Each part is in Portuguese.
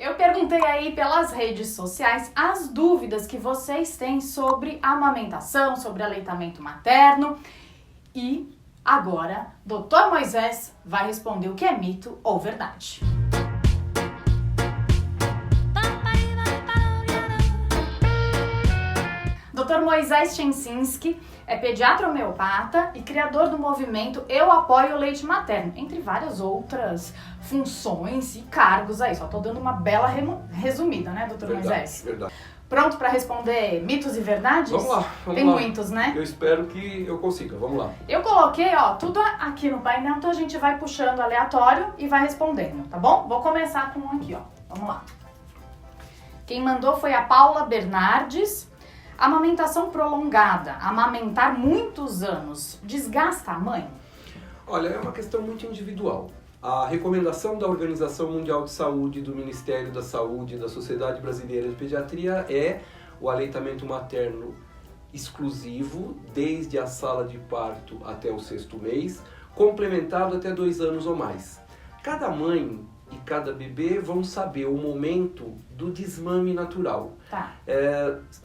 Eu perguntei aí pelas redes sociais as dúvidas que vocês têm sobre amamentação, sobre aleitamento materno e agora Dr. Moisés vai responder o que é mito ou verdade. Dr. Moisés Chensinski é pediatra homeopata e criador do movimento Eu Apoio o Leite Materno, entre várias outras funções e cargos aí. Só tô dando uma bela resumida, né, Dr. Moisés? Verdade. Pronto para responder mitos e verdades? Vamos lá, Tem muitos, né? Eu espero que eu consiga, vamos lá. Eu coloquei, tudo aqui no painel, então a gente vai puxando aleatório e vai respondendo, tá bom? Vou começar com um aqui, Vamos lá. Quem mandou foi a Paula Bernardes. Amamentação prolongada, amamentar muitos anos, desgasta a mãe? Olha, é uma questão muito individual. A recomendação da Organização Mundial de Saúde, do Ministério da Saúde, da Sociedade Brasileira de Pediatria é o aleitamento materno exclusivo, desde a sala de parto até o 6º mês, complementado até 2 anos ou mais. Cada mãe e cada bebê vão saber o momento do desmame natural. Tá.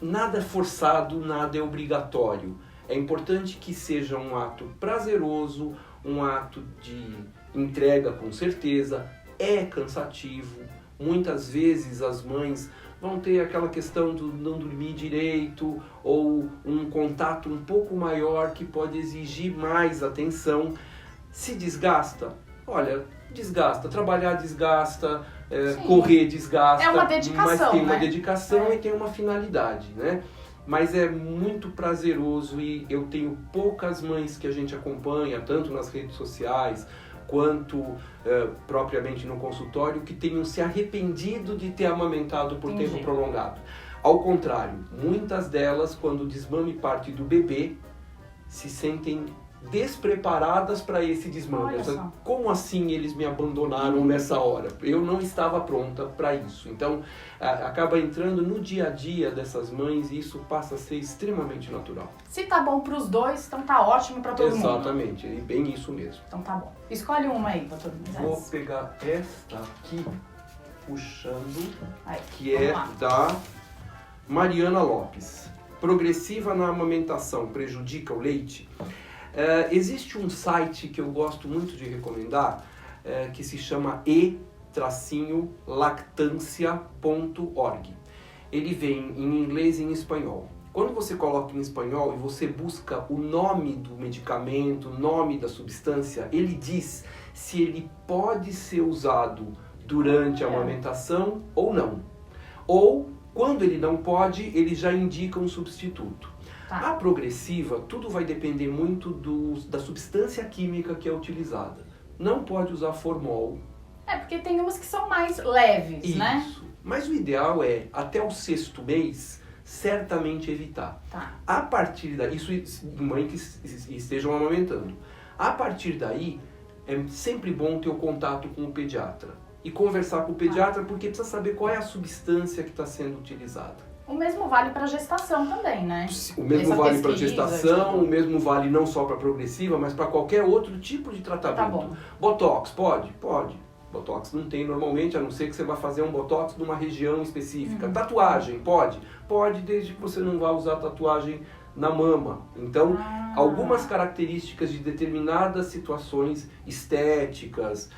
Nada é forçado, nada é obrigatório. É importante que seja um ato prazeroso, um ato de entrega com certeza. É cansativo. Muitas vezes as mães vão ter aquela questão de não dormir direito ou um contato um pouco maior que pode exigir mais atenção. Se desgasta? Olha, desgasta. Trabalhar desgasta, correr desgasta. É uma dedicação, mas tem uma né? dedicação e tem uma finalidade, né? Mas é muito prazeroso e eu tenho poucas mães que a gente acompanha, tanto nas redes sociais quanto propriamente no consultório, que tenham se arrependido de ter amamentado por tempo prolongado. Ao contrário, muitas delas, quando o desmame parte do bebê, se sentem despreparadas para esse desmame. Como assim eles me abandonaram nessa hora? Eu não estava pronta para isso. Então, acaba entrando no dia a dia dessas mães e isso passa a ser extremamente natural. Se tá bom para os dois, então tá ótimo para todo mundo. Exatamente, é bem isso mesmo. Então tá bom. Escolhe uma aí, doutor Moisés. Vou pegar esta aqui, puxando, aí, que é da Mariana Lopes. Progressiva na amamentação prejudica o leite? Existe um site que eu gosto muito de recomendar, que se chama e-lactancia.org. Ele vem em inglês e em espanhol. Quando você coloca em espanhol e você busca o nome do medicamento, o nome da substância, ele diz se ele pode ser usado durante a amamentação ou não. Ou, quando ele não pode, ele já indica um substituto. A progressiva, tudo vai depender muito da substância química que é utilizada. Não pode usar formol. Porque tem umas que são mais leves, né? Isso. Mas o ideal é, até o 6º mês, certamente evitar. A partir daí, isso mãe que estejam amamentando. A partir daí, é sempre bom ter o contato com o pediatra. E conversar com o pediatra, porque precisa saber qual é a substância que está sendo utilizada. O mesmo vale para gestação também, né? O mesmo vale para gestação, o mesmo vale não só para progressiva, mas para qualquer outro tipo de tratamento. Tá bom. Botox, pode? Pode. Botox não tem normalmente, a não ser que você vá fazer um botox numa região específica. Tatuagem, pode? Pode, desde que você não vá usar tatuagem na mama. Então, algumas características de determinadas situações estéticas,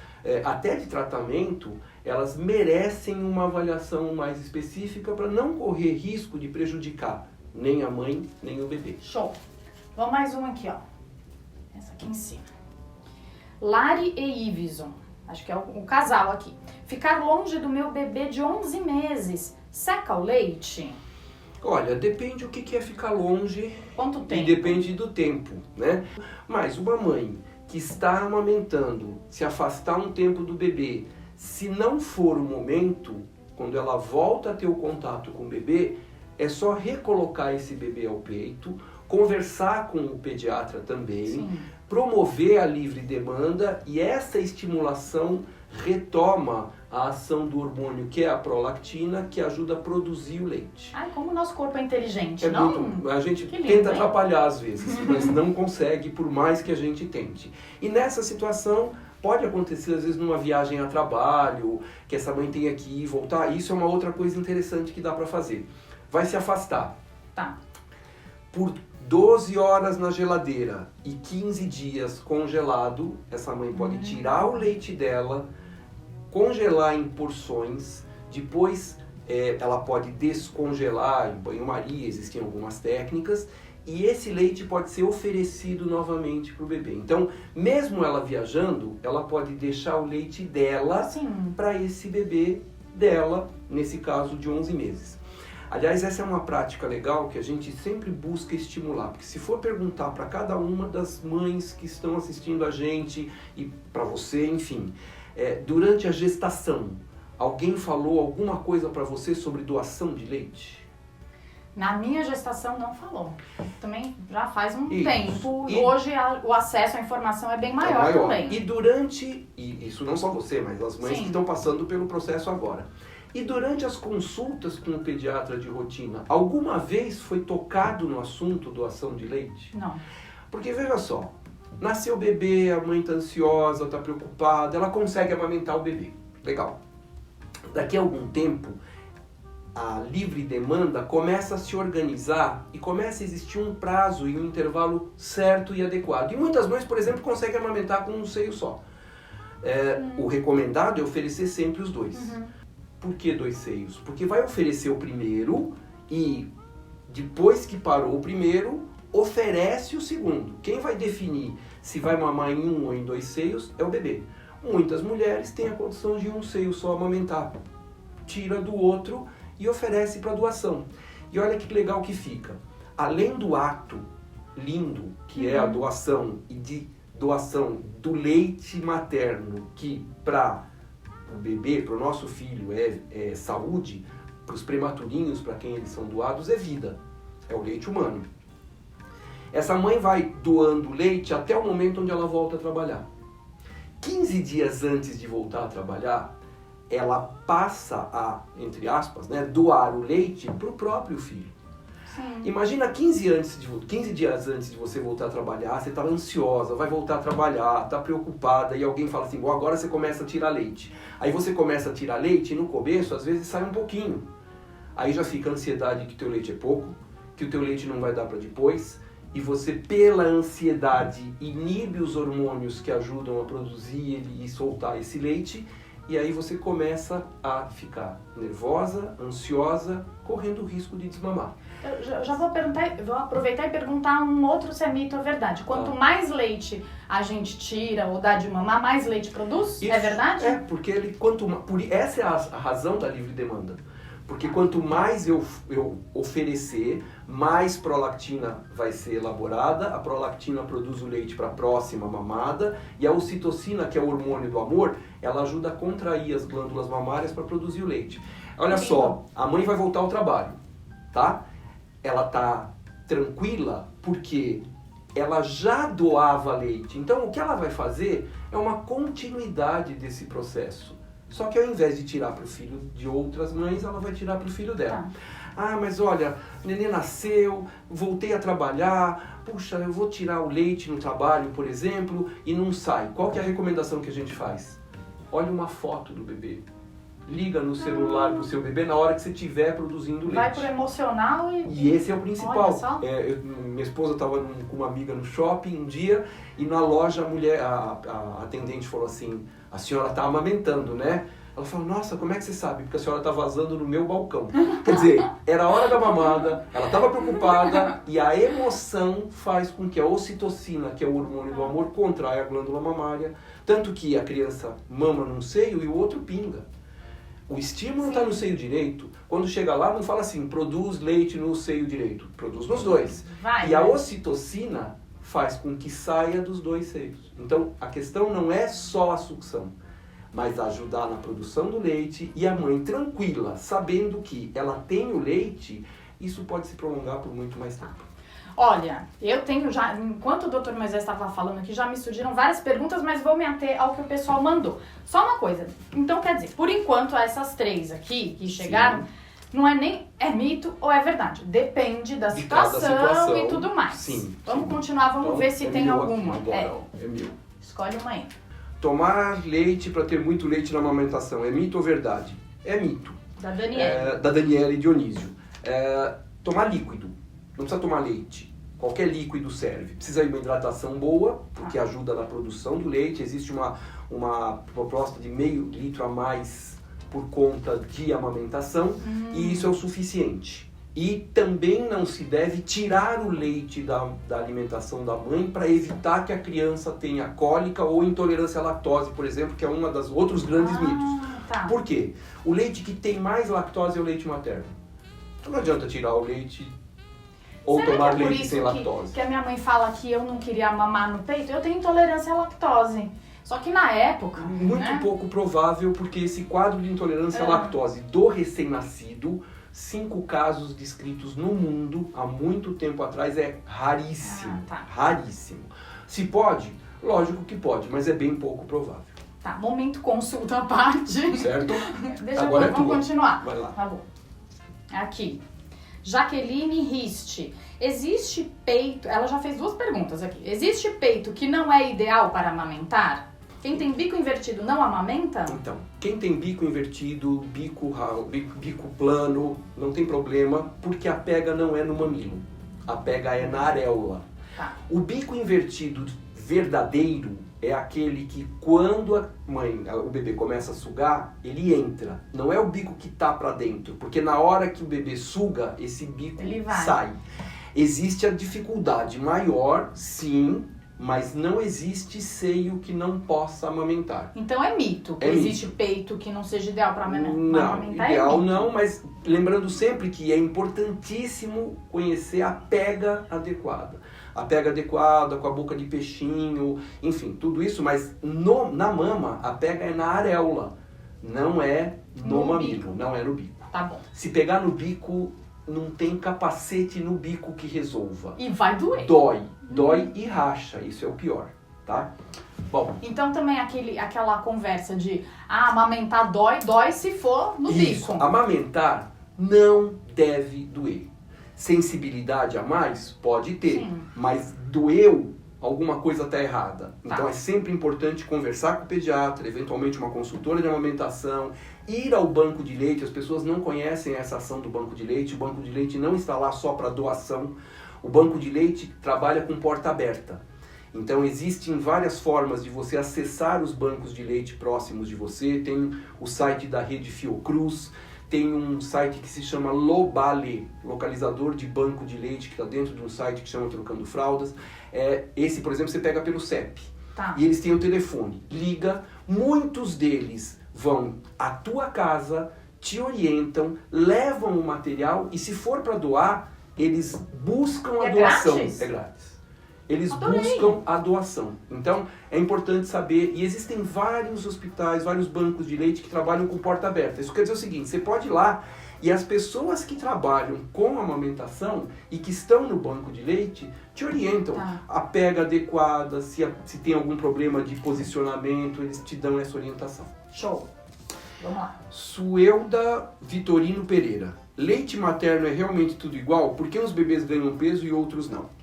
até de tratamento, elas merecem uma avaliação mais específica para não correr risco de prejudicar nem a mãe, nem o bebê. Show! Vamos mais uma aqui, Essa aqui em cima. Lari e Ivison, acho que é o casal aqui. Ficar longe do meu bebê de 11 meses, seca o leite? Olha, depende o que é ficar longe. Quanto tempo? E depende do tempo, né? Mas uma mãe que está amamentando, se afastar um tempo do bebê, se não for o momento, quando ela volta a ter o contato com o bebê, é só recolocar esse bebê ao peito, conversar com o pediatra também, promover a livre demanda e essa estimulação retoma a ação do hormônio que é a prolactina, que ajuda a produzir o leite. Como o nosso corpo é inteligente, não? A gente tenta atrapalhar às vezes, mas não consegue por mais que a gente tente. E nessa situação, Pode acontecer, às vezes, numa viagem a trabalho, que essa mãe tenha que ir e voltar. Isso é uma outra coisa interessante que dá para fazer. Vai se afastar. Tá. Por 12 horas na geladeira e 15 dias congelado, essa mãe pode tirar o leite dela, congelar em porções, depois ela pode descongelar em banho-maria, existem algumas técnicas, e esse leite pode ser oferecido novamente para o bebê. Então, mesmo ela viajando, ela pode deixar o leite dela para esse bebê dela, nesse caso de 11 meses. Aliás, essa é uma prática legal que a gente sempre busca estimular, porque se for perguntar para cada uma das mães que estão assistindo a gente e para você, enfim, durante a gestação, alguém falou alguma coisa para você sobre doação de leite? Na minha gestação não falou. Também já faz um Isso. tempo. Hoje o acesso à informação é bem maior também. E isso não só você, mas as mães que estão passando pelo processo agora. E durante as consultas com o pediatra de rotina, alguma vez foi tocado no assunto doação de leite? Não. Porque veja só, nasceu o bebê, a mãe está ansiosa, está preocupada, ela consegue amamentar o bebê. Legal. Daqui a algum tempo, a livre demanda começa a se organizar e começa a existir um prazo e um intervalo certo e adequado. E muitas mães, por exemplo, conseguem amamentar com um seio só. O recomendado é oferecer sempre os dois. Por que 2 seios? Porque vai oferecer o primeiro e depois que parou o primeiro, oferece o segundo. Quem vai definir se vai mamar em 1 ou em 2 seios é o bebê. Muitas mulheres têm a condição de um seio só amamentar. Tira do outro e oferece para doação. E olha que legal que fica. Além do ato lindo, que é a doação, e de doação do leite materno, que para o bebê, para o nosso filho é saúde, para os prematurinhos, para quem eles são doados, é vida. É o leite humano. Essa mãe vai doando leite até o momento onde ela volta a trabalhar. 15 dias antes de voltar a trabalhar, ela passa a, entre aspas, doar o leite para o próprio filho. Sim. Imagina 15 dias antes de você voltar a trabalhar, você está ansiosa, vai voltar a trabalhar, está preocupada e alguém fala assim, bom, agora você começa a tirar leite. Aí você começa a tirar leite e no começo às vezes sai um pouquinho. Aí já fica a ansiedade que o teu leite é pouco, que o teu leite não vai dar para depois, e você, pela ansiedade, inibe os hormônios que ajudam a produzir e soltar esse leite, e aí você começa a ficar nervosa, ansiosa, correndo o risco de desmamar. Eu já vou aproveitar e perguntar um outro se é mito ou verdade. Quanto mais leite a gente tira ou dá de mamar, mais leite produz? Isso, é verdade? Porque essa é a razão da livre demanda. Porque quanto mais eu oferecer, mais prolactina vai ser elaborada, a prolactina produz o leite para a próxima mamada, e a ocitocina, que é o hormônio do amor, ela ajuda a contrair as glândulas mamárias para produzir o leite. Olha só, a mãe vai voltar ao trabalho, tá? Ela tá tranquila porque ela já doava leite. Então o que ela vai fazer é uma continuidade desse processo. Só que ao invés de tirar para o filho de outras mães, ela vai tirar para o filho dela. Mas olha, o neném nasceu, voltei a trabalhar, puxa, eu vou tirar o leite no trabalho, por exemplo, e não sai. Qual que é a recomendação que a gente faz? Olha uma foto do bebê. Liga no celular pro seu bebê na hora que você estiver produzindo leite. Vai pro emocional e esse é o principal. Olha só. Minha esposa estava com uma amiga no shopping um dia e na loja a atendente falou assim, a senhora está amamentando, né? Ela falou, nossa, como é que você sabe? Porque a senhora está vazando no meu balcão. Quer dizer, era a hora da mamada, ela estava preocupada e a emoção faz com que a ocitocina, que é o hormônio do amor, contraia a glândula mamária. Tanto que a criança mama num seio e o outro pinga. O estímulo está no seio direito. Quando chega lá, não fala assim, produz leite no seio direito. Produz nos dois. E a ocitocina faz com que saia dos dois seios. Então, a questão não é só a sucção, mas ajudar na produção do leite e a mãe tranquila, sabendo que ela tem o leite, isso pode se prolongar por muito mais tempo. Olha, eu tenho já, enquanto o Dr. Moisés estava falando aqui, já me surgiram várias perguntas, mas vou me ater ao que o pessoal mandou. Só uma coisa, então quer dizer, por enquanto essas 3 aqui que chegaram, não é nem mito ou é verdade. Depende da situação e tudo mais. Sim. Vamos continuar, vamos ver se tem alguma. É mil. Escolhe uma aí. tomar leite para ter muito leite na amamentação é mito ou verdade? É mito. Da Daniele. Da Daniele Dionísio. Tomar líquido, não precisa tomar leite. Qualquer líquido serve. Precisa de uma hidratação boa, porque ajuda na produção do leite. Existe uma proposta de meio litro a mais por conta de amamentação, e isso é o suficiente. E também não se deve tirar o leite da alimentação da mãe para evitar que a criança tenha cólica ou intolerância à lactose, por exemplo, que é um dos outros grandes mitos. Tá. Por quê? O leite que tem mais lactose é o leite materno. Então não adianta tirar o leite ou Será tomar que é por leite isso sem lactose. que a minha mãe fala que eu não queria mamar no peito? Eu tenho intolerância à lactose. Só que na época... Muito pouco provável, porque esse quadro de intolerância à lactose do recém-nascido, 5 casos descritos no mundo há muito tempo atrás, é raríssimo. Raríssimo. Se pode? Lógico que pode, mas é bem pouco provável. Tá, momento consulta à parte. Certo? Vamos continuar. Vai lá. Tá bom. Aqui. Jaqueline Riste. Existe peito... Ela já fez 2 perguntas aqui. Existe peito que não é ideal para amamentar? Quem tem bico invertido não amamenta? Então, quem tem bico invertido, bico plano, não tem problema, porque a pega não é no mamilo. A pega é na areola. Tá. O bico invertido verdadeiro é aquele que quando o bebê começa a sugar, ele entra. Não é o bico que tá pra dentro, porque na hora que o bebê suga, esse bico sai. Existe a dificuldade maior, sim, mas não existe seio que não possa amamentar. Então é mito que existe peito que não seja ideal para amamentar? Não, ideal não, mas lembrando sempre que é importantíssimo conhecer a pega adequada. A pega adequada, com a boca de peixinho, enfim, tudo isso, mas na mama a pega é na areola, não é no mamilo, não é no bico. Tá bom. Se pegar no bico, não tem capacete no bico que resolva. E vai doer. Dói e racha, isso é o pior, tá? Bom. Então também aquela conversa de amamentar dói se for no bico. Amamentar não deve doer. Sensibilidade a mais? Pode ter, sim. Mas doeu, alguma coisa está errada. Então é sempre importante conversar com o pediatra, eventualmente uma consultora de amamentação, ir ao banco de leite. As pessoas não conhecem essa ação do banco de leite. O banco de leite não está lá só para doação. O banco de leite trabalha com porta aberta. Então existem várias formas de você acessar os bancos de leite próximos de você. Tem o site da rede Fiocruz, tem um site que se chama Lobale, localizador de banco de leite, que está dentro de um site que chama Trocando Fraldas. Esse, por exemplo, você pega pelo CEP. E eles têm o telefone. Liga, muitos deles vão à tua casa, te orientam, levam o material e se for para doar, eles buscam a doação. Grátis? É grátis. Eles buscam a doação. Então, é importante saber, e existem vários hospitais, vários bancos de leite que trabalham com porta aberta. Isso quer dizer o seguinte, você pode ir lá e as pessoas que trabalham com amamentação e que estão no banco de leite te orientam a pega adequada, se tem algum problema de posicionamento, eles te dão essa orientação. Show. Vamos lá. Suelda Vitorino Pereira. Leite materno é realmente tudo igual? Por que uns bebês ganham peso e outros não?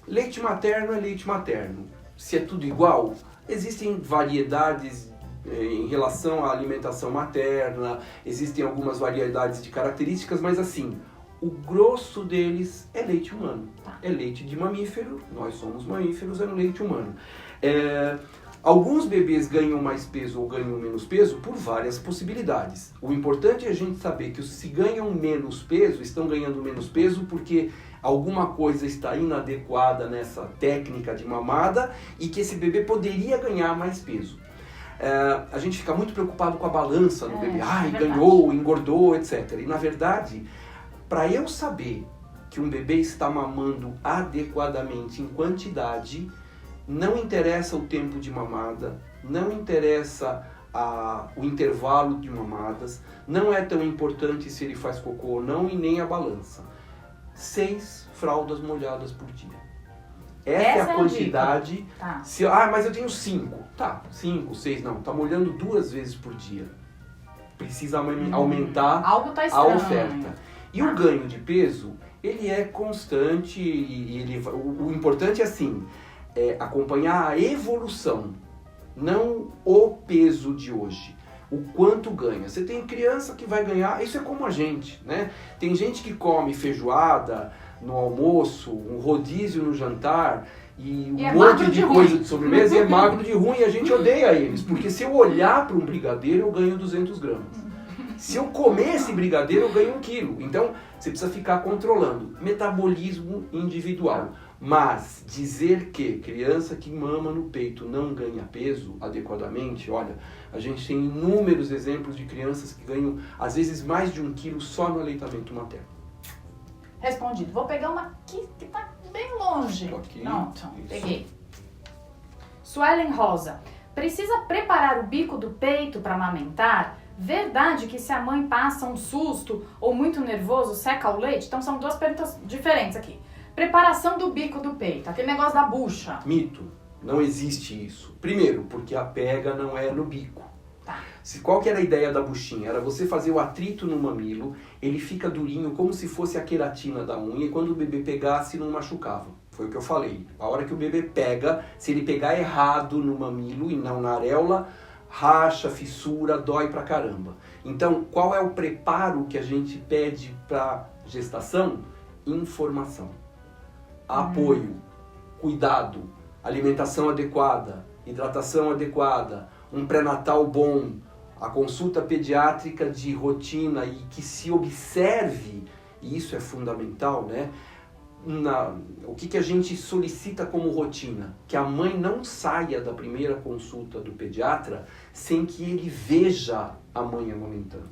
Leite materno é leite materno. Se é tudo igual, existem variedades em relação à alimentação materna, existem algumas variedades de características, mas assim, o grosso deles é leite humano. É leite de mamífero, nós somos mamíferos, é no leite humano. Alguns bebês ganham mais peso ou ganham menos peso por várias possibilidades. O importante é a gente saber que se ganham menos peso, estão ganhando menos peso porque alguma coisa está inadequada nessa técnica de mamada e que esse bebê poderia ganhar mais peso. A gente fica muito preocupado com a balança no bebê. Ganhou, engordou, etc. E na verdade, para eu saber que um bebê está mamando adequadamente em quantidade, não interessa o tempo de mamada, não interessa o intervalo de mamadas, não é tão importante se ele faz cocô ou não e nem a balança. 6 fraldas molhadas por dia. Essa é a quantidade. Mas eu tenho 5. 5, 6, não. Tá molhando 2 vezes por dia. Precisa aumentar a oferta. E o ganho de peso, ele é constante e o importante é assim, acompanhar a evolução. não o peso de hoje. O quanto ganha. Você tem criança que vai ganhar, isso é como a gente, né? Tem gente que come feijoada no almoço, um rodízio no jantar e um monte de coisa de sobremesa e é magro de ruim e a gente odeia eles. Porque se eu olhar para um brigadeiro, eu ganho 200 gramas. Se eu comer esse brigadeiro, eu ganho 1 quilo. Então, você precisa ficar controlando. Metabolismo individual. Mas dizer que criança que mama no peito não ganha peso adequadamente, olha, a gente tem inúmeros exemplos de crianças que ganham, às vezes, mais de 1 quilo só no aleitamento materno. Respondido. Vou pegar uma aqui que tá bem longe. Aqui, pronto, isso. peguei. Suelen Rosa. Precisa preparar o bico do peito para amamentar? Verdade que se a mãe passa um susto ou muito nervoso, seca o leite? Então são 2 perguntas diferentes aqui. Preparação do bico do peito, aquele negócio da bucha. Mito. Não existe isso. Primeiro, porque a pega não é no bico. Tá. Qual que era a ideia da buchinha? Era você fazer o atrito no mamilo, ele fica durinho como se fosse a queratina da unha e quando o bebê pegasse não machucava. Foi o que eu falei. A hora que o bebê pega, se ele pegar errado no mamilo e não na areola, racha, fissura, dói pra caramba. Então, qual é o preparo que a gente pede pra gestação? Informação, apoio, cuidado, alimentação adequada, hidratação adequada, um pré-natal bom, a consulta pediátrica de rotina e que se observe, e isso é fundamental, né? O que a gente solicita como rotina? Que a mãe não saia da primeira consulta do pediatra sem que ele veja a mãe amamentando.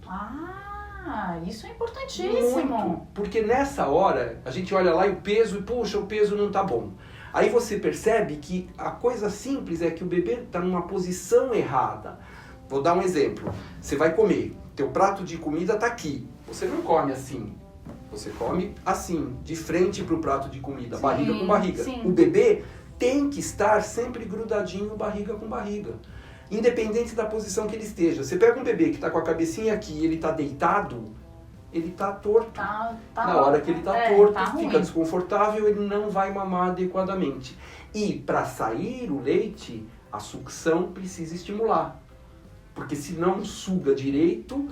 Isso é importantíssimo. Muito, porque nessa hora a gente olha lá e o peso, e puxa, o peso não tá bom. Aí você percebe que a coisa simples é que o bebê está numa posição errada. Vou dar um exemplo. Você vai comer, teu prato de comida tá aqui. Você não come assim. Você come assim, de frente para o prato de comida, sim, barriga com barriga. Sim. O bebê tem que estar sempre grudadinho, barriga com barriga. Independente da posição que ele esteja. Você pega um bebê que está com a cabecinha aqui e ele está deitado, ele está torto. Na hora que ele está torto, fica desconfortável, ele não vai mamar adequadamente. E para sair o leite, a sucção precisa estimular. Porque se não suga direito,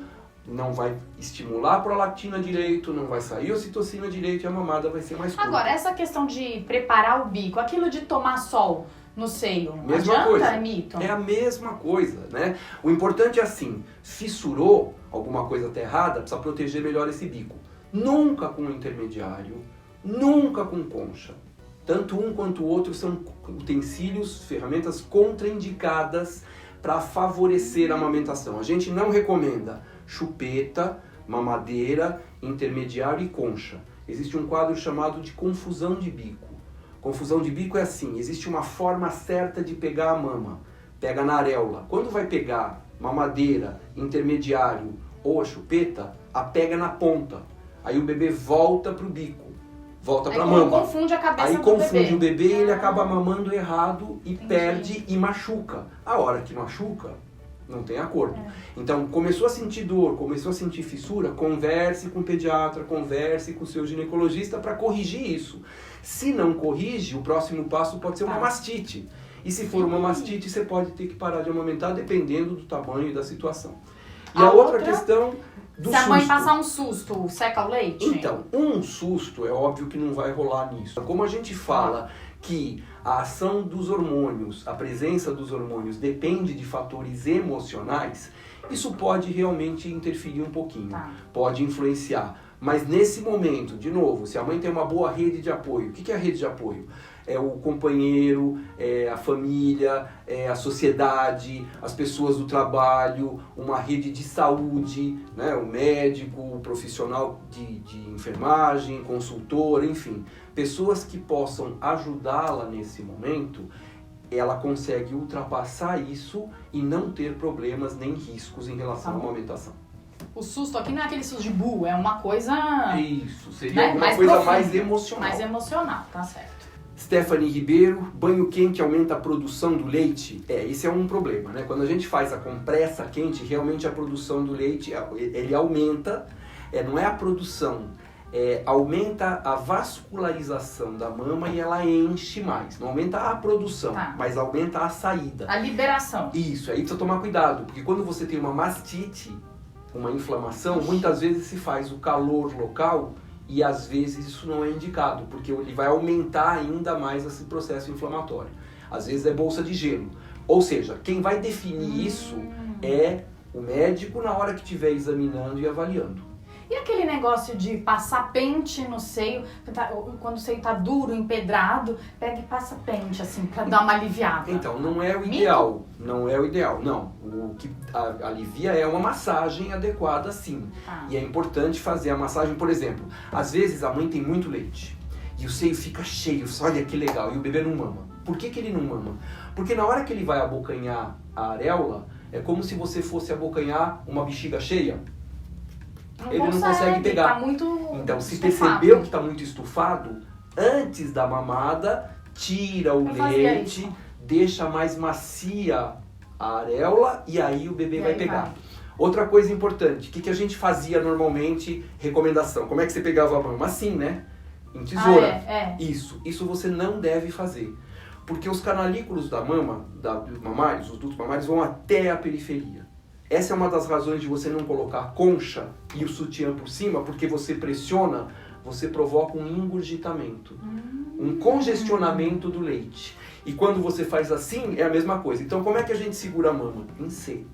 não vai estimular a prolactina direito, não vai sair a ocitocina direito e a mamada vai ser mais curta. Agora, essa questão de preparar o bico, aquilo de tomar sol no seio, mesma adianta, coisa. É mito? É a mesma coisa, né? O importante é assim, fissurou, alguma coisa tá errada, precisa proteger melhor esse bico. Nunca com intermediário, nunca com concha. Tanto um quanto o outro são utensílios, ferramentas contraindicadas para favorecer a amamentação. A gente não recomenda chupeta, mamadeira, intermediário e concha. Existe um quadro chamado de confusão de bico. Confusão de bico é assim, existe uma forma certa de pegar a mama. Pega na areola. Quando vai pegar mamadeira, intermediário ou a chupeta, a pega na ponta. Aí o bebê volta pro bico, volta pra mama. Confunde a cabeça aí do confunde bebê. O bebê e ele acaba mamando errado e perde e machuca. A hora que machuca, não tem acordo. Então, começou a sentir dor, começou a sentir fissura, converse com o pediatra, converse com o seu ginecologista para corrigir isso. Se não corrige, o próximo passo pode ser uma mastite. E se for uma mastite, você pode ter que parar de amamentar dependendo do tamanho e da situação. E a outra questão do susto. Se a mãe passar um susto, seca o leite? Então, um susto é óbvio que não vai rolar nisso. Como a gente fala que a ação dos hormônios, a presença dos hormônios depende de fatores emocionais, isso pode realmente interferir um pouquinho, pode influenciar. Mas nesse momento, de novo, se a mãe tem uma boa rede de apoio, o que é a rede de apoio? É o companheiro, é a família, é a sociedade, as pessoas do trabalho, uma rede de saúde, né? O médico, o profissional de enfermagem, consultor, enfim. Pessoas que possam ajudá-la nesse momento, ela consegue ultrapassar isso e não ter problemas nem riscos em relação à amamentação. O susto aqui não é aquele susto de bu, é uma coisa... Isso, seria alguma mais coisa profunda, mais emocional. Mais emocional, tá certo. Stephanie Ribeiro, banho quente aumenta a produção do leite? Esse é um problema, né? Quando a gente faz a compressa quente, realmente a produção do leite, ele aumenta, não é a produção, aumenta a vascularização da mama e ela enche mais. Não aumenta a produção, mas aumenta a saída. A liberação. Isso, aí precisa tomar cuidado, porque quando você tem uma mastite, uma inflamação, muitas vezes se faz o calor local e às vezes isso não é indicado, porque ele vai aumentar ainda mais esse processo inflamatório. Às vezes é bolsa de gelo. Ou seja, quem vai definir isso é o médico na hora que estiver examinando e avaliando. E aquele negócio de passar pente no seio, quando o seio tá duro, empedrado, pega e passa pente, assim, pra dar uma aliviada. Então, não é o ideal. Não é o ideal, não. O que alivia é uma massagem adequada, sim. E é importante fazer a massagem, por exemplo, às vezes a mãe tem muito leite e o seio fica cheio, olha que legal, e o bebê não mama. Por que ele não mama? Porque na hora que ele vai abocanhar a areola, é como se você fosse abocanhar uma bexiga cheia. Ele não consegue pegar. Tá muito então, se estufado. percebeu que está muito estufado, antes da mamada, tira o leite, deixa mais macia a areola e aí o bebê vai pegar. Outra coisa importante, o que a gente fazia normalmente, recomendação, como é que você pegava a mama? Assim, né? Em tesoura. Isso você não deve fazer. Porque os canalículos da mama, dos mamários, os dutos mamários, vão até a periferia. Essa é uma das razões de você não colocar concha e o sutiã por cima, porque você pressiona, você provoca um engurgitamento, um congestionamento do leite. E quando você faz assim, é a mesma coisa. Então, como é que a gente segura a mama? Em C.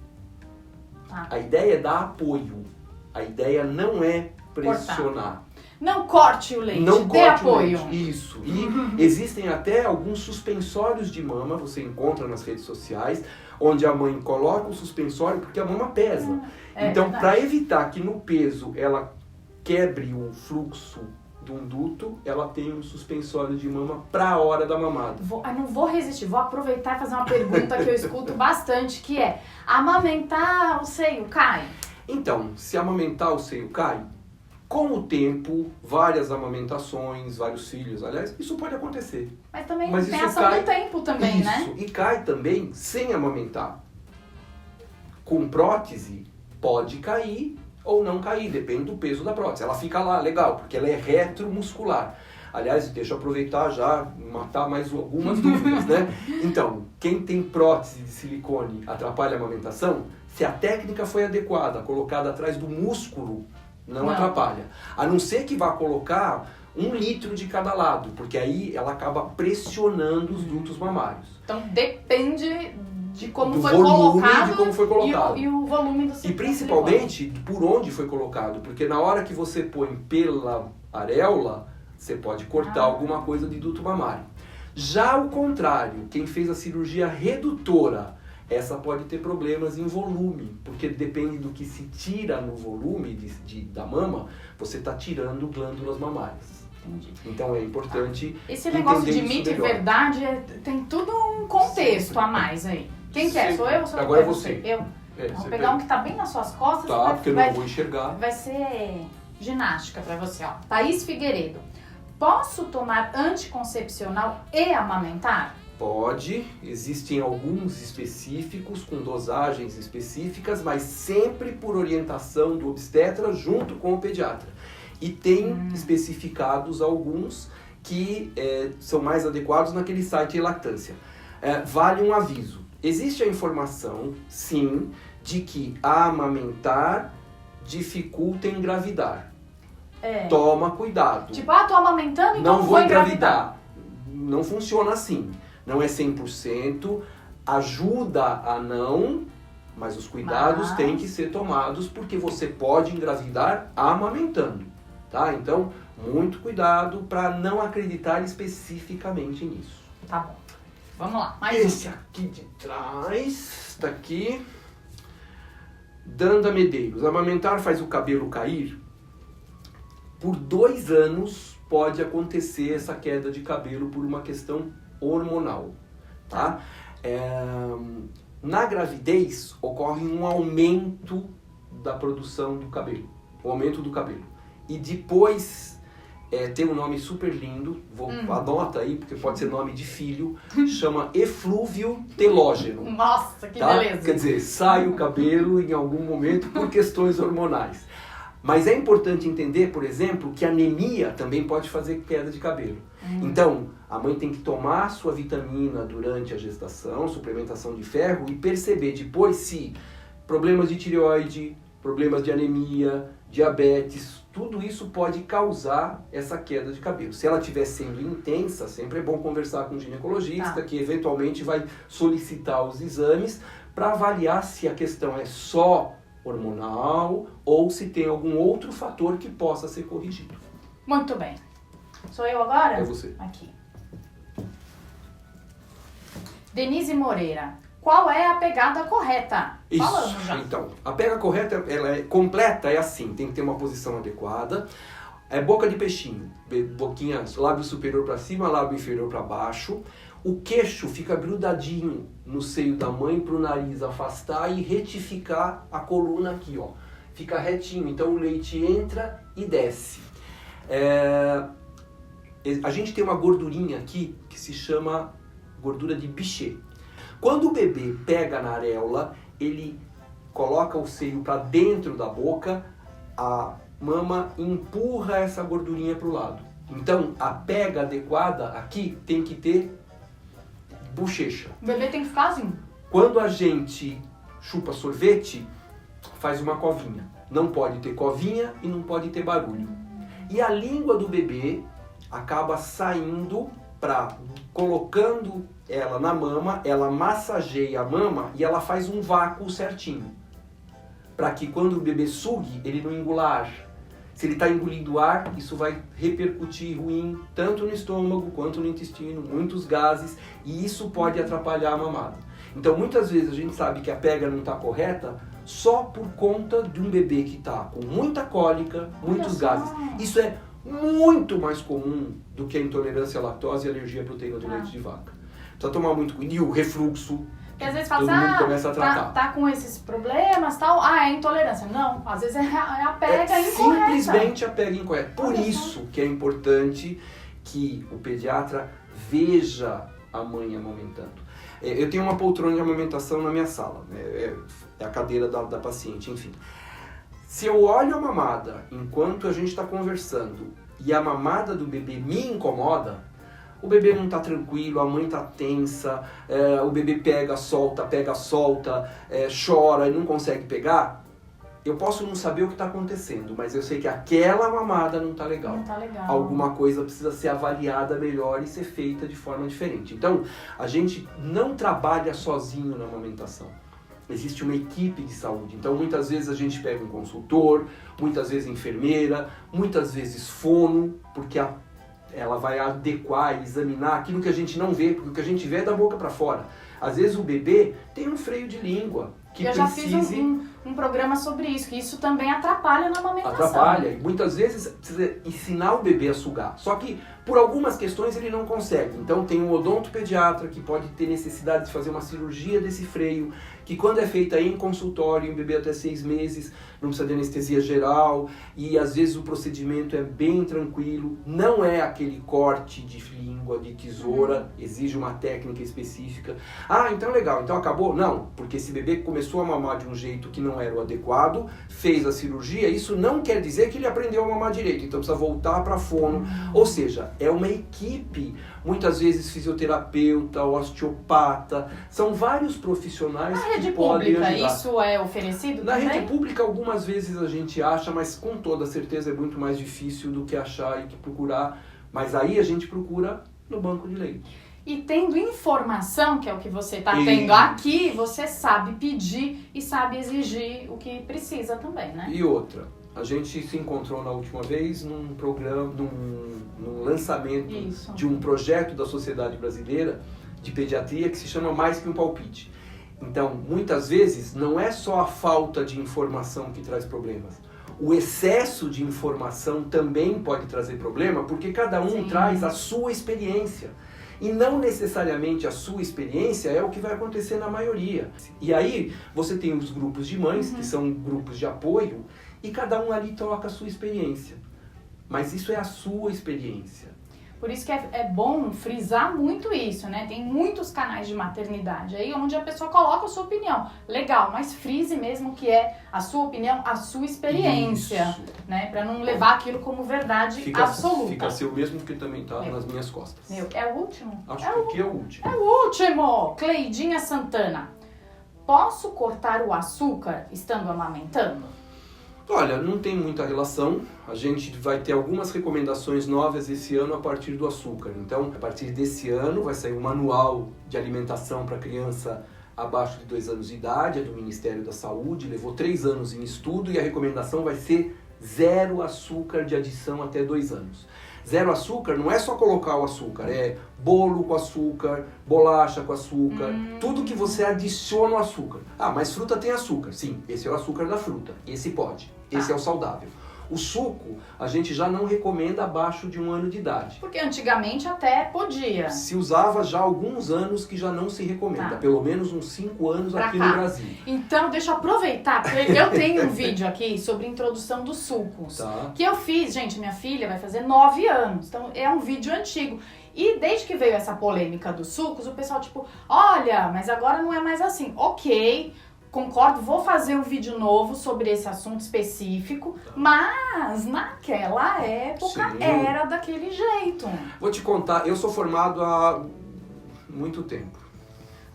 A ideia é dar apoio. A ideia não é pressionar. Não corte o leite, não dê apoio. Isso. E existem até alguns suspensórios de mama, você encontra nas redes sociais, onde a mãe coloca o suspensório porque a mama pesa. Então, para evitar que no peso ela quebre o fluxo de um duto, ela tem um suspensório de mama para a hora da mamada. Não vou resistir, vou aproveitar e fazer uma pergunta que eu escuto bastante, que é: amamentar o seio cai? Então, se amamentar o seio cai, com o tempo, várias amamentações, vários filhos, aliás, isso pode acontecer. Mas também tem ação do tempo também, né? E cai também sem amamentar. Com prótese, pode cair ou não cair, depende do peso da prótese. Ela fica lá, legal, porque ela é retromuscular. Aliás, deixa eu aproveitar já, matar mais algumas dúvidas, né? Então, quem tem prótese de silicone atrapalha a amamentação? Se a técnica foi adequada, colocada atrás do músculo, não atrapalha. A não ser que vá colocar 1 litro de cada lado, porque aí ela acaba pressionando os dutos mamários. Então depende de como foi colocado e o volume do silicone. E principalmente por onde foi colocado, porque na hora que você põe pela areola, você pode cortar alguma coisa de duto mamário. Já o contrário, quem fez a cirurgia redutora, essa pode ter problemas em volume, porque depende do que se tira no volume da mama, você está tirando glândulas mamárias. Entendi. Então é importante esse negócio de mito e verdade tem tudo um contexto a mais aí. Quem quer? Sou eu ou sou eu? Agora é você. Eu. Vou pegar um que está bem nas suas costas. Tá, porque eu não vou enxergar. Vai ser ginástica para você, ó. Thaís Figueiredo. Posso tomar anticoncepcional e amamentar? Pode, existem alguns específicos, com dosagens específicas, mas sempre por orientação do obstetra junto com o pediatra. E tem especificados alguns que são mais adequados naquele site Lactância. Vale um aviso. Existe a informação, sim, de que amamentar dificulta engravidar. Toma cuidado. Tipo, tô amamentando, então não vou engravidar. Não funciona assim. Não é 100%, ajuda a não, mas os cuidados têm que ser tomados porque você pode engravidar amamentando, tá? Então, muito cuidado para não acreditar especificamente nisso. Tá bom. Vamos lá. Esse aqui de trás, tá aqui. Danda Medeiros. Amamentar faz o cabelo cair? Por 2 anos pode acontecer essa queda de cabelo por uma questão hormonal, tá? Na gravidez ocorre um aumento da produção do cabelo, o aumento do cabelo. E depois tem um nome super lindo, anota aí, porque pode ser nome de filho, chama eflúvio telógeno. Nossa, que tá? beleza! Quer dizer, sai o cabelo em algum momento por questões hormonais. Mas é importante entender, por exemplo, que anemia também pode fazer queda de cabelo. Então, a mãe tem que tomar sua vitamina durante a gestação, suplementação de ferro, e perceber depois se problemas de tireoide, problemas de anemia, diabetes, tudo isso pode causar essa queda de cabelo. Se ela estiver sendo intensa, sempre é bom conversar com o ginecologista, que eventualmente vai solicitar os exames para avaliar se a questão é só hormonal ou se tem algum outro fator que possa ser corrigido. Muito bem. Sou eu agora? É você. Aqui. Denise Moreira. Qual é a pegada correta? Isso. Falamos já. Então, a pega correta, ela é completa, é assim, tem que ter uma posição adequada. É boca de peixinho, boquinha, lábio superior para cima, lábio inferior para baixo. O queixo fica grudadinho no seio da mãe para o nariz afastar e retificar a coluna aqui, ó. Fica retinho, então o leite entra e desce. A gente tem uma gordurinha aqui que se chama gordura de Bichet. Quando o bebê pega na areola, ele coloca o seio para dentro da boca, a mama empurra essa gordurinha para o lado. Então, a pega adequada aqui tem que ter bochecha. O bebê tem que ficar assim. Quando a gente chupa sorvete, faz uma covinha. Não pode ter covinha e não pode ter barulho. E a língua do bebê acaba saindo colocando ela na mama, ela massageia a mama e ela faz um vácuo certinho. Para que quando o bebê sugue, ele não engula ar. Se ele está engolindo ar, isso vai repercutir ruim tanto no estômago quanto no intestino, muitos gases, e isso pode atrapalhar a mamada. Então muitas vezes a gente sabe que a pega não está correta só por conta de um bebê que está com muita cólica, muitos gases. Isso é muito mais comum do que a intolerância à lactose e alergia à proteína do leite de vaca. Precisa tomar muito cuidado. E o refluxo. Porque às vezes fala todo mundo começa a tratar. Tá com esses problemas, tal, é intolerância. Não, às vezes é a pega incorreta. Simplesmente a pega incorreta. Por isso que é importante que o pediatra veja a mãe amamentando. Eu tenho uma poltrona de amamentação na minha sala, é a cadeira da paciente, enfim. Se eu olho a mamada enquanto a gente está conversando e a mamada do bebê me incomoda, o bebê não está tranquilo, a mãe está tensa, o bebê pega, solta, chora e não consegue pegar, eu posso não saber o que está acontecendo, mas eu sei que aquela mamada não está legal. Não tá legal. Alguma coisa precisa ser avaliada melhor e ser feita de forma diferente. Então, a gente não trabalha sozinho na amamentação. Existe uma equipe de saúde. Então, muitas vezes a gente pega um consultor, muitas vezes enfermeira, muitas vezes fono, porque ela vai adequar e examinar aquilo que a gente não vê, porque o que a gente vê é da boca para fora. Às vezes o bebê tem um freio de língua que eu já fiz um programa sobre isso, que isso também atrapalha na amamentação. Atrapalha, e muitas vezes precisa ensinar o bebê a sugar. Só que por algumas questões ele não consegue. Então tem um odontopediatra que pode ter necessidade de fazer uma cirurgia desse freio, que quando é feita em consultório, em bebê até 6 meses, não precisa de anestesia geral, e às vezes o procedimento é bem tranquilo, não é aquele corte de língua, de tesoura, exige uma técnica específica. Ah, então legal, então acabou? Não, porque esse bebê começou a mamar de um jeito que não era o adequado, fez a cirurgia, isso não quer dizer que ele aprendeu a mamar direito, então precisa voltar para fono, ou seja, é uma equipe, muitas vezes fisioterapeuta, osteopata, são vários profissionais que podem ajudar. Na rede pública isso é oferecido Na também? rede pública algumas vezes a gente acha, mas com toda certeza é muito mais difícil do que achar e que procurar, mas aí a gente procura no banco de leite. E tendo informação, que é o que você está tendo aqui, você sabe pedir e sabe exigir o que precisa também, né? E outra, a gente se encontrou na última vez num programa, num lançamento de um projeto da Sociedade Brasileira de Pediatria que se chama Mais Que um Palpite. Então, muitas vezes, não é só a falta de informação que traz problemas. O excesso de informação também pode trazer problema, porque cada um traz a sua experiência. E não necessariamente a sua experiência é o que vai acontecer na maioria. E aí, você tem os grupos de mães, que são grupos de apoio, e cada um ali troca a sua experiência. Mas isso é a sua experiência. Por isso que é bom frisar muito isso, né? Tem muitos canais de maternidade aí onde a pessoa coloca a sua opinião. Legal, mas frise mesmo que é a sua opinião, a sua experiência, Isso. né? Pra não levar aquilo como verdade absoluta. Fica a ser o mesmo que também tá nas minhas costas. É o último? Acho que aqui é o último. É o último! Cleidinha Santana. Posso cortar o açúcar estando amamentando? Olha, não tem muita relação. A gente vai ter algumas recomendações novas esse ano a partir do açúcar. Então, a partir desse ano vai sair um manual de alimentação para criança abaixo de 2 anos de idade, é do Ministério da Saúde, levou 3 anos em estudo e a recomendação vai ser 0 açúcar de adição até 2 anos. 0 açúcar não é só colocar o açúcar, é bolo com açúcar, bolacha com açúcar, tudo que você adiciona o açúcar. Ah, mas fruta tem açúcar. Sim, esse é o açúcar da fruta, esse pode, esse é o saudável. O suco a gente já não recomenda abaixo de 1 ano de idade. Porque antigamente até podia. Se usava já há alguns anos que já não se recomenda, pelo menos uns 5 anos aqui no Brasil. Então deixa eu aproveitar, porque eu tenho um vídeo aqui sobre introdução dos sucos. Que eu fiz, gente, minha filha vai fazer 9 anos, então é um vídeo antigo. E desde que veio essa polêmica dos sucos, o pessoal tipo, olha, mas agora não é mais assim. Ok, concordo, vou fazer um vídeo novo sobre esse assunto específico, mas naquela época era daquele jeito. Vou te contar, eu sou formado há muito tempo,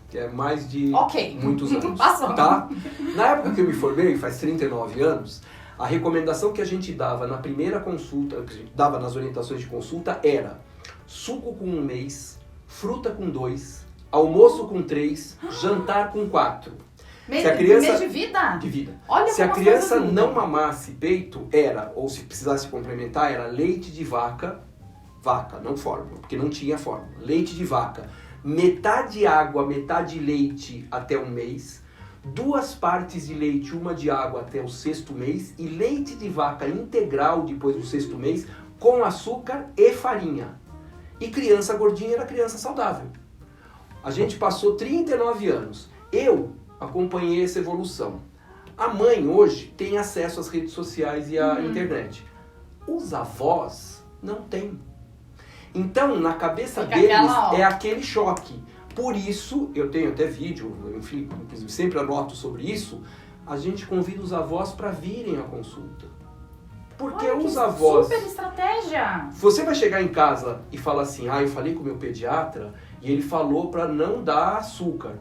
que é mais de muitos anos. Tá? Na época que eu me formei, faz 39 anos, a recomendação que a gente dava na primeira consulta, que a gente dava nas orientações de consulta era suco com 1 mês, fruta com 2, almoço com 3, jantar com 4. Se a criança, mês de vida? De vida. Olha, se a criança não mamasse peito, ou se precisasse complementar, era leite de vaca, não fórmula, porque não tinha fórmula. Leite de vaca, metade água, metade leite até 1 mês, 2 partes de leite, 1 de água até o 6º mês, e leite de vaca integral depois do 6º mês, com açúcar e farinha. E criança gordinha era criança saudável. A gente passou 39 anos. Eu acompanhei essa evolução. A mãe hoje tem acesso às redes sociais e à internet. Os avós não têm. Então, na cabeça deles é aquele choque. Por isso, eu tenho até vídeo, enfim, inclusive sempre anoto sobre isso, a gente convida os avós para virem à consulta. Porque os avós... Super estratégia! Você vai chegar em casa e falar assim, eu falei com o meu pediatra e ele falou para não dar açúcar.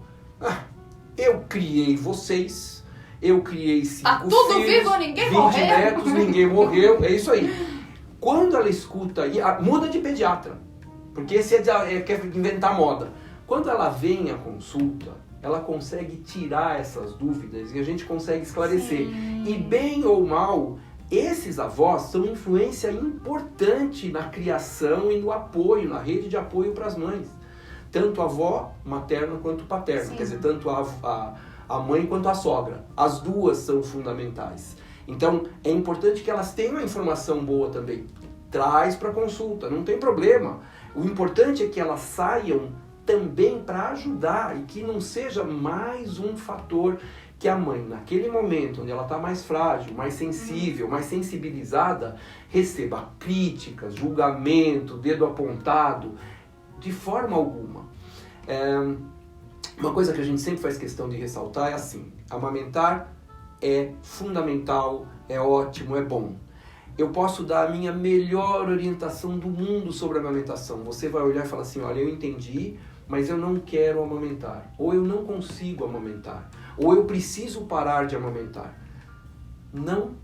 Eu criei vocês, eu criei 5 filhos, tudo vivo, ninguém 20 morreu. netos, ninguém morreu, é isso aí. Quando ela escuta, muda de pediatra, porque esse quer inventar moda. Quando ela vem à consulta, ela consegue tirar essas dúvidas e a gente consegue esclarecer. E bem ou mal, esses avós são influência importante na criação e no apoio, na rede de apoio para as mães. Tanto a avó materna quanto paterna, quer dizer, tanto a mãe quanto a sogra. As duas são fundamentais. Então, é importante que elas tenham a informação boa também. Traz para consulta, não tem problema. O importante é que elas saiam também para ajudar e que não seja mais um fator que a mãe, naquele momento onde ela está mais frágil, mais sensível, mais sensibilizada, receba críticas, julgamento, dedo apontado, de forma alguma. Uma coisa que a gente sempre faz questão de ressaltar é assim, amamentar é fundamental, é ótimo, é bom. Eu posso dar a minha melhor orientação do mundo sobre a amamentação. Você vai olhar e falar assim, olha, eu entendi, mas eu não quero amamentar, ou eu não consigo amamentar, ou eu preciso parar de amamentar. Não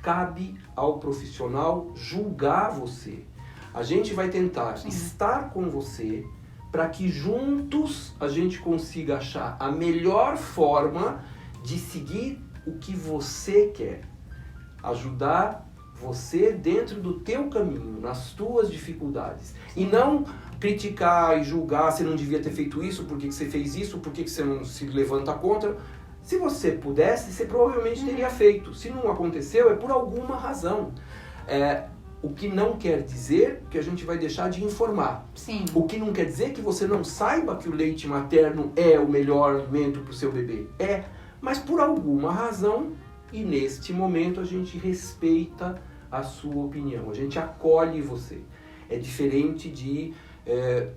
cabe ao profissional julgar você. A gente vai tentar estar com você para que juntos a gente consiga achar a melhor forma de seguir o que você quer. Ajudar você dentro do teu caminho, nas tuas dificuldades. E não criticar e julgar, você não devia ter feito isso, por que você fez isso, por que você não se levanta contra. Se você pudesse, você provavelmente teria feito. Se não aconteceu, é por alguma razão. O que não quer dizer que a gente vai deixar de informar. Sim. O que não quer dizer que você não saiba que o leite materno é o melhor alimento para o seu bebê. Mas por alguma razão, e neste momento a gente respeita a sua opinião, a gente acolhe você. É diferente de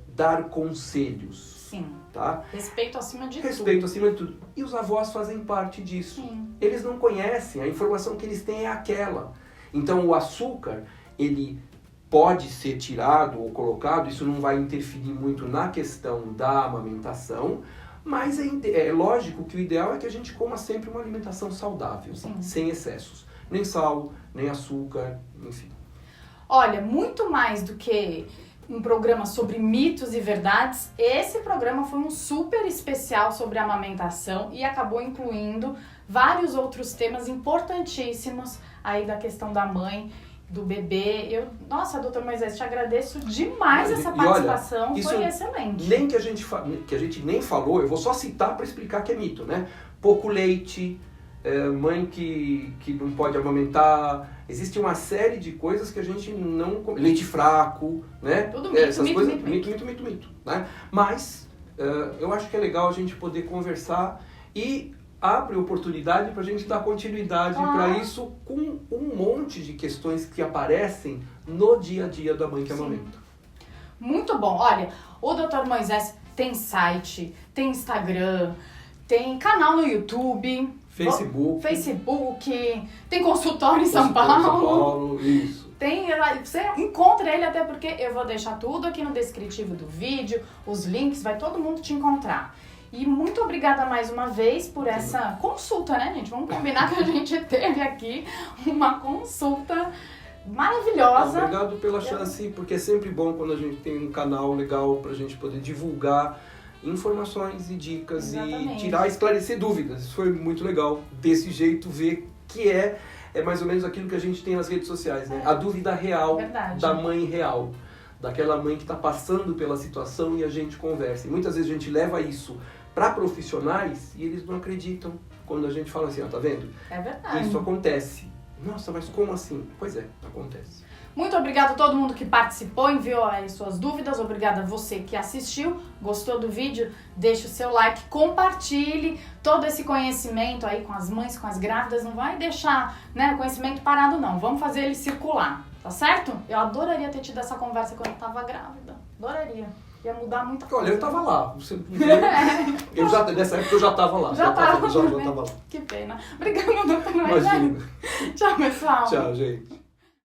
dar conselhos. Sim. Tá? Respeito acima de Respeito acima de tudo. E os avós fazem parte disso. Sim. Eles não conhecem, a informação que eles têm é aquela. Então o açúcar, ele pode ser tirado ou colocado, isso não vai interferir muito na questão da amamentação, mas é lógico que o ideal é que a gente coma sempre uma alimentação saudável, Sim. sem excessos. Nem sal, nem açúcar, enfim. Olha, muito mais do que um programa sobre mitos e verdades, esse programa foi um super especial sobre amamentação e acabou incluindo vários outros temas importantíssimos aí da questão da mãe, do bebê. Nossa, doutor Moisés, te agradeço demais essa participação, olha, foi excelente. Nem que a gente nem falou, eu vou só citar para explicar que é mito, né? Pouco leite, mãe que não pode amamentar, existe uma série de coisas que a gente não... Leite fraco, né? Tudo mito, essas mito, coisas, mito, né? Mas eu acho que é legal a gente poder conversar e abre oportunidade para a gente dar continuidade para isso com um monte de questões que aparecem no dia a dia da mãe que amamenta. Muito bom. Olha, o Dr. Moisés tem site, tem Instagram, tem canal no YouTube, Facebook, tem consultório em São Paulo. Isso. Você encontra ele, até porque eu vou deixar tudo aqui no descritivo do vídeo, os links, vai todo mundo te encontrar. E muito obrigada mais uma vez por essa consulta, né, gente? Vamos combinar que a gente teve aqui uma consulta maravilhosa. Obrigado pela chance, porque é sempre bom quando a gente tem um canal legal pra gente poder divulgar informações e dicas. Exatamente. E esclarecer dúvidas. Isso foi muito legal, desse jeito, ver que é mais ou menos aquilo que a gente tem nas redes sociais, né? A dúvida real da mãe real. Daquela mãe que está passando pela situação e a gente conversa. E muitas vezes a gente leva isso para profissionais e eles não acreditam quando a gente fala assim, ó, tá vendo? É verdade. Isso acontece. Nossa, mas como assim? Pois é, acontece. Muito obrigada a todo mundo que participou, enviou aí suas dúvidas. Obrigada a você que assistiu. Gostou do vídeo? Deixe o seu like, compartilhe todo esse conhecimento aí com as mães, com as grávidas. Não vai deixar, né, o conhecimento parado, não. Vamos fazer ele circular, tá certo? Eu adoraria ter tido essa conversa quando eu tava grávida. Adoraria. Ia mudar muita coisa. Olha, eu tava lá. Nessa época eu já tava lá. Já tava lá. Que pena. Obrigada, doutor Moisés. Imagina. Tchau, pessoal. Tchau, gente.